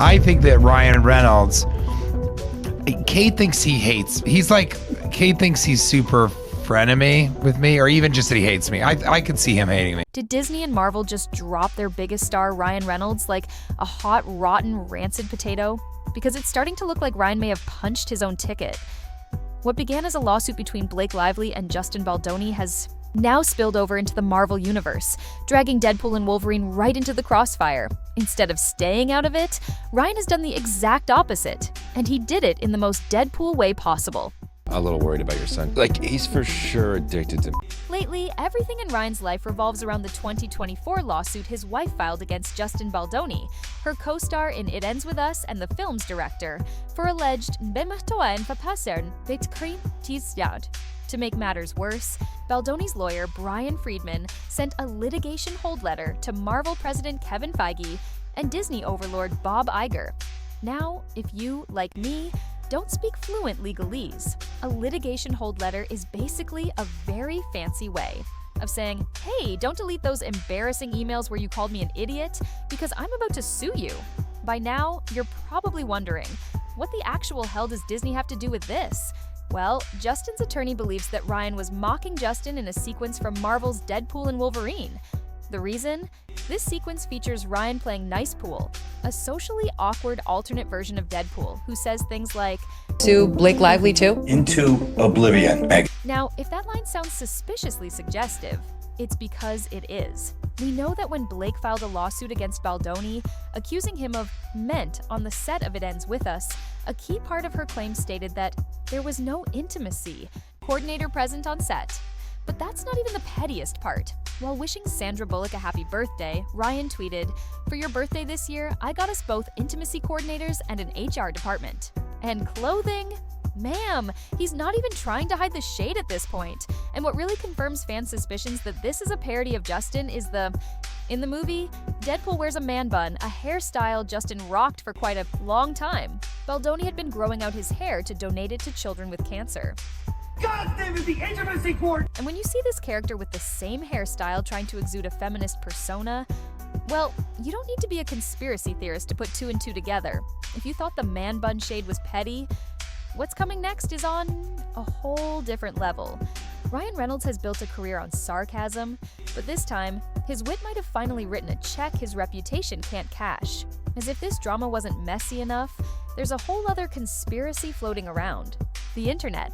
I think that Ryan Reynolds, Kate thinks he hates. Kate thinks he's super frenemy with me, or even just that he hates me. I could see him hating me. Did Disney and Marvel just drop their biggest star, Ryan Reynolds, like a hot, rotten, rancid potato? Because it's starting to look like Ryan may have punched his own ticket. What began as a lawsuit between Blake Lively and Justin Baldoni has now spilled over into the Marvel universe, dragging Deadpool and Wolverine right into the crossfire. Instead of staying out of it, Ryan has done the exact opposite, and he did it in the most Deadpool way possible. A little worried about your son. Like, he's for sure addicted to me. Lately, everything in Ryan's life revolves around the 2024 lawsuit his wife filed against Justin Baldoni, her co-star in It Ends With Us and the film's director, for alleged bematoen verpassern betkrim tisdad. To make matters worse, Baldoni's lawyer, Brian Friedman, sent a litigation hold letter to Marvel president Kevin Feige and Disney overlord Bob Iger. Now, if you, like me, don't speak fluent legalese, a litigation hold letter is basically a very fancy way of saying, hey, don't delete those embarrassing emails where you called me an idiot because I'm about to sue you. By now, you're probably wondering, what the actual hell does Disney have to do with this? Well, Justin's attorney believes that Ryan was mocking Justin in a sequence from Marvel's Deadpool and Wolverine. The reason? This sequence features Ryan playing Nice Pool, a socially awkward alternate version of Deadpool who says things like, To Blake Lively too? Into oblivion, Meg. Now, if that line sounds suspiciously suggestive, it's because it is. We know that when Blake filed a lawsuit against Baldoni, accusing him of ment on the set of It Ends With Us, a key part of her claim stated that there was no intimacy, coordinator present on set. But that's not even the pettiest part. While wishing Sandra Bullock a happy birthday, Ryan tweeted, "For your birthday this year, I got us both intimacy coordinators and an HR department. And clothing? Ma'am, he's not even trying to hide the shade at this point. And what really confirms fans' suspicions that this is a parody of Justin is in the movie, Deadpool wears a man bun, a hairstyle Justin rocked for quite a long time. Baldoni had been growing out his hair to donate it to children with cancer. God damn it, the intimacy cord! And when you see this character with the same hairstyle trying to exude a feminist persona, well, you don't need to be a conspiracy theorist to put two and two together. If you thought the man bun shade was petty, what's coming next is on a whole different level. Ryan Reynolds has built a career on sarcasm, but this time, his wit might have finally written a check his reputation can't cash. As if this drama wasn't messy enough, there's a whole other conspiracy floating around: the internet.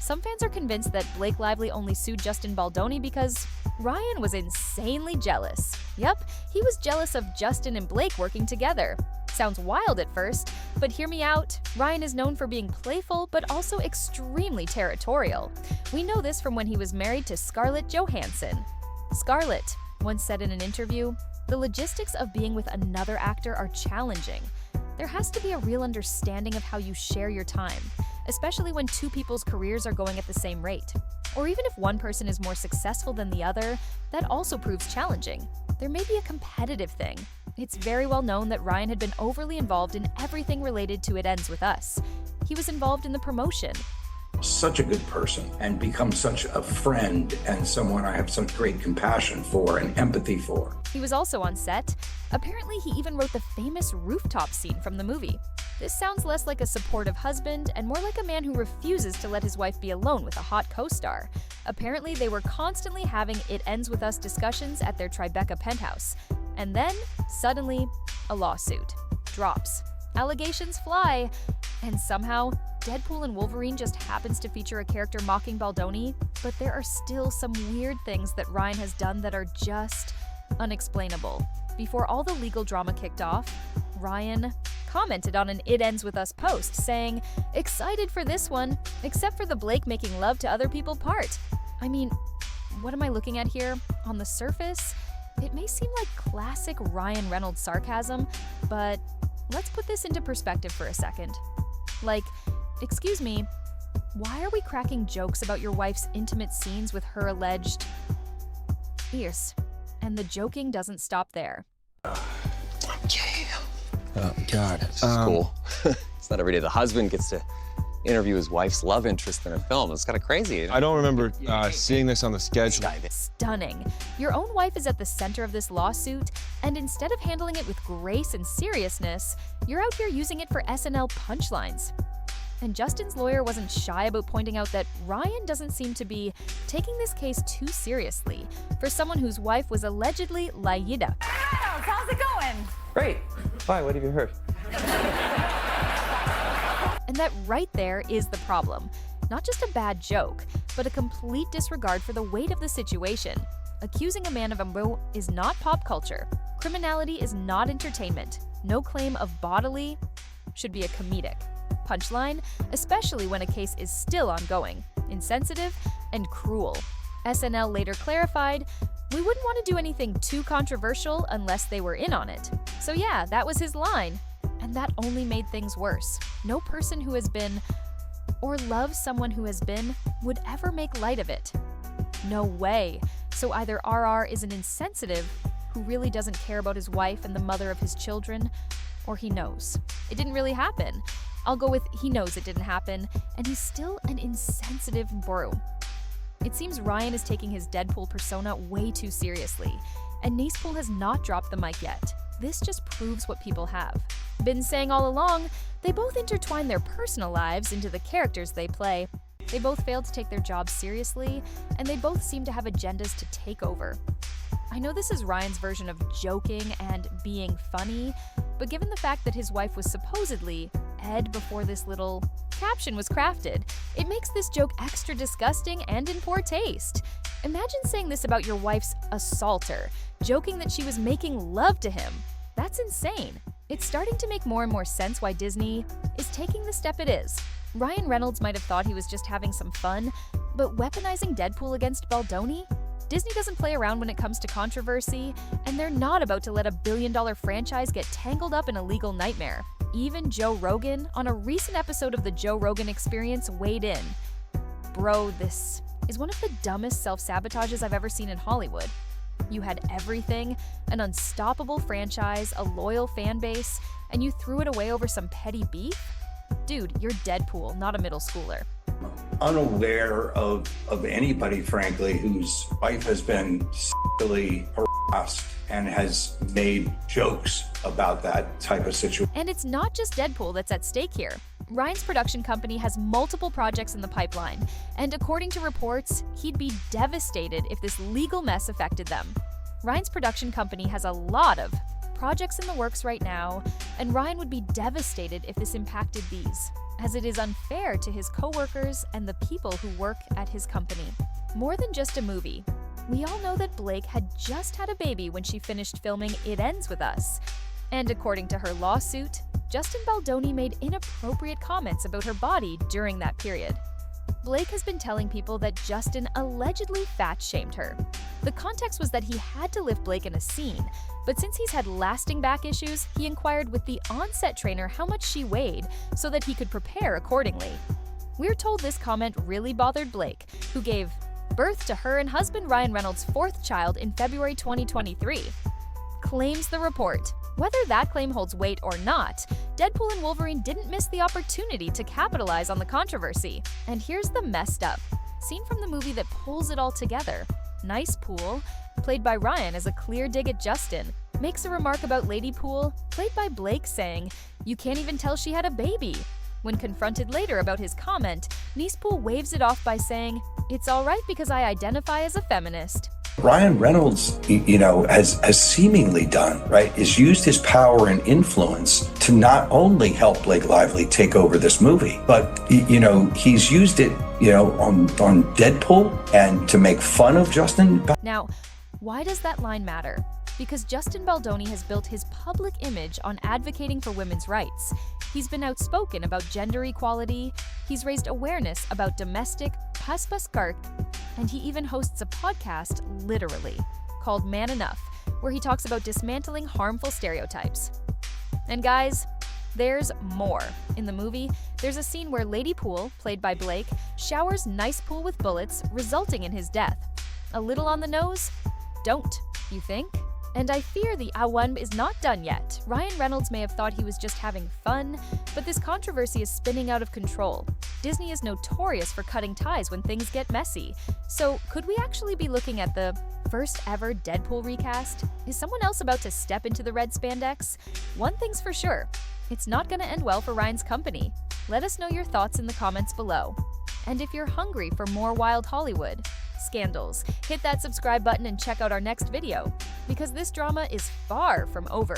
Some fans are convinced that Blake Lively only sued Justin Baldoni because Ryan was insanely jealous. Yep, he was jealous of Justin and Blake working together. Sounds wild at first, but hear me out. Ryan is known for being playful, but also extremely territorial. We know this from when he was married to Scarlett Johansson. Scarlett once said in an interview, "The logistics of being with another actor are challenging. There has to be a real understanding of how you share your time, especially when two people's careers are going at the same rate. Or even if one person is more successful than the other, that also proves challenging. There may be a competitive thing." It's very well known that Ryan had been overly involved in everything related to It Ends With Us. He was involved in the promotion. Such a good person and become such a friend and someone I have such great compassion for and empathy for. He was also on set. Apparently, he even wrote the famous rooftop scene from the movie. This sounds less like a supportive husband and more like a man who refuses to let his wife be alone with a hot co-star. Apparently, they were constantly having It Ends With Us discussions at their Tribeca penthouse. And then, suddenly, a lawsuit. Drops. Allegations fly. And somehow, Deadpool and Wolverine just happens to feature a character mocking Baldoni, but there are still some weird things that Ryan has done that are just unexplainable. Before all the legal drama kicked off, Ryan commented on an It Ends With Us post saying, "Excited for this one, except for the Blake making love to other people part." I mean, what am I looking at here? On the surface, it may seem like classic Ryan Reynolds sarcasm, but let's put this into perspective for a second. Like, excuse me, why are we cracking jokes about your wife's intimate scenes with her alleged ears? And the joking doesn't stop there. Oh, God. This is cool. It's not every day the husband gets to interview his wife's love interest in a film. It's kind of crazy. I don't remember seeing this on the schedule. Stunning. Your own wife is at the center of this lawsuit, and instead of handling it with grace and seriousness, you're out here using it for SNL punchlines. And Justin's lawyer wasn't shy about pointing out that Ryan doesn't seem to be taking this case too seriously for someone whose wife was allegedly Laida. How's it going? Great. Fine, what have you heard? And that right there is the problem. Not just a bad joke, but a complete disregard for the weight of the situation. Accusing a man of a murder is not pop culture. Criminality is not entertainment. No claim of bodily should be a comedic punchline, especially when a case is still ongoing, insensitive, and cruel. SNL later clarified, we wouldn't want to do anything too controversial unless they were in on it. So yeah, that was his line. And that only made things worse. No person who has been, or loves someone who has been, would ever make light of it. No way. So either RR is an insensitive who really doesn't care about his wife and the mother of his children, or he knows. It didn't really happen. I'll go with he knows it didn't happen, and he's still an insensitive bro. It seems Ryan is taking his Deadpool persona way too seriously, and Deadpool has not dropped the mic yet. This just proves what people have been saying all along. They both intertwine their personal lives into the characters they play. They both fail to take their jobs seriously, and they both seem to have agendas to take over. I know this is Ryan's version of joking and being funny, but given the fact that his wife was supposedly Ed before this little caption was crafted, it makes this joke extra disgusting and in poor taste. Imagine saying this about your wife's assaulter, joking that she was making love to him. That's insane. It's starting to make more and more sense why Disney is taking the step it is. Ryan Reynolds might have thought he was just having some fun, but weaponizing Deadpool against Baldoni? Disney doesn't play around when it comes to controversy, and they're not about to let a billion-dollar franchise get tangled up in a legal nightmare. Even Joe Rogan, on a recent episode of The Joe Rogan Experience, weighed in. Bro, this is one of the dumbest self-sabotages I've ever seen in Hollywood. You had everything, an unstoppable franchise, a loyal fan base, and you threw it away over some petty beef? Dude, you're Deadpool, not a middle schooler. Unaware of anybody, frankly, whose wife has been sexually harassed and has made jokes about that type of situation. And it's not just Deadpool that's at stake here. Ryan's production company has multiple projects in the pipeline, and according to reports, he'd be devastated if this legal mess affected them. Ryan's production company has a lot of projects in the works right now, and Ryan would be devastated if this impacted these, as it is unfair to his co-workers and the people who work at his company. More than just a movie, we all know that Blake had just had a baby when she finished filming It Ends With Us. And according to her lawsuit, Justin Baldoni made inappropriate comments about her body during that period. Blake has been telling people that Justin allegedly fat-shamed her. The context was that he had to lift Blake in a scene, but since he's had lasting back issues, he inquired with the on-set trainer how much she weighed so that he could prepare accordingly. We're told this comment really bothered Blake, who gave birth to her and husband Ryan Reynolds' fourth child in February 2023. Claims the report. Whether that claim holds weight or not, Deadpool and Wolverine didn't miss the opportunity to capitalize on the controversy. And here's the messed up scene from the movie that pulls it all together. Nice Pool, played by Ryan as a clear dig at Justin, makes a remark about Lady Pool, played by Blake, saying, "You can't even tell she had a baby." When confronted later about his comment, Nicepool waves it off by saying, "It's all right because I identify as a feminist." Ryan Reynolds, has seemingly done, right, is used his power and influence to not only help Blake Lively take over this movie, but, he's used it, on Deadpool and to make fun of Justin. Now, why does that line matter? Because Justin Baldoni has built his public image on advocating for women's rights. He's been outspoken about gender equality, he's raised awareness about domestic paspaskark, and he even hosts a podcast, literally, called Man Enough, where he talks about dismantling harmful stereotypes. And guys, there's more. In the movie, there's a scene where Lady Pool, played by Blake, showers Nicepool with bullets, resulting in his death. A little on the nose? Don't, you think? And I fear the awan is not done yet. Ryan Reynolds may have thought he was just having fun, but this controversy is spinning out of control. Disney is notorious for cutting ties when things get messy. So could we actually be looking at the first ever Deadpool recast? Is someone else about to step into the red spandex? One thing's for sure, it's not gonna end well for Ryan's company. Let us know your thoughts in the comments below. And if you're hungry for more wild Hollywood scandals, hit that subscribe button and check out our next video, because this drama is far from over.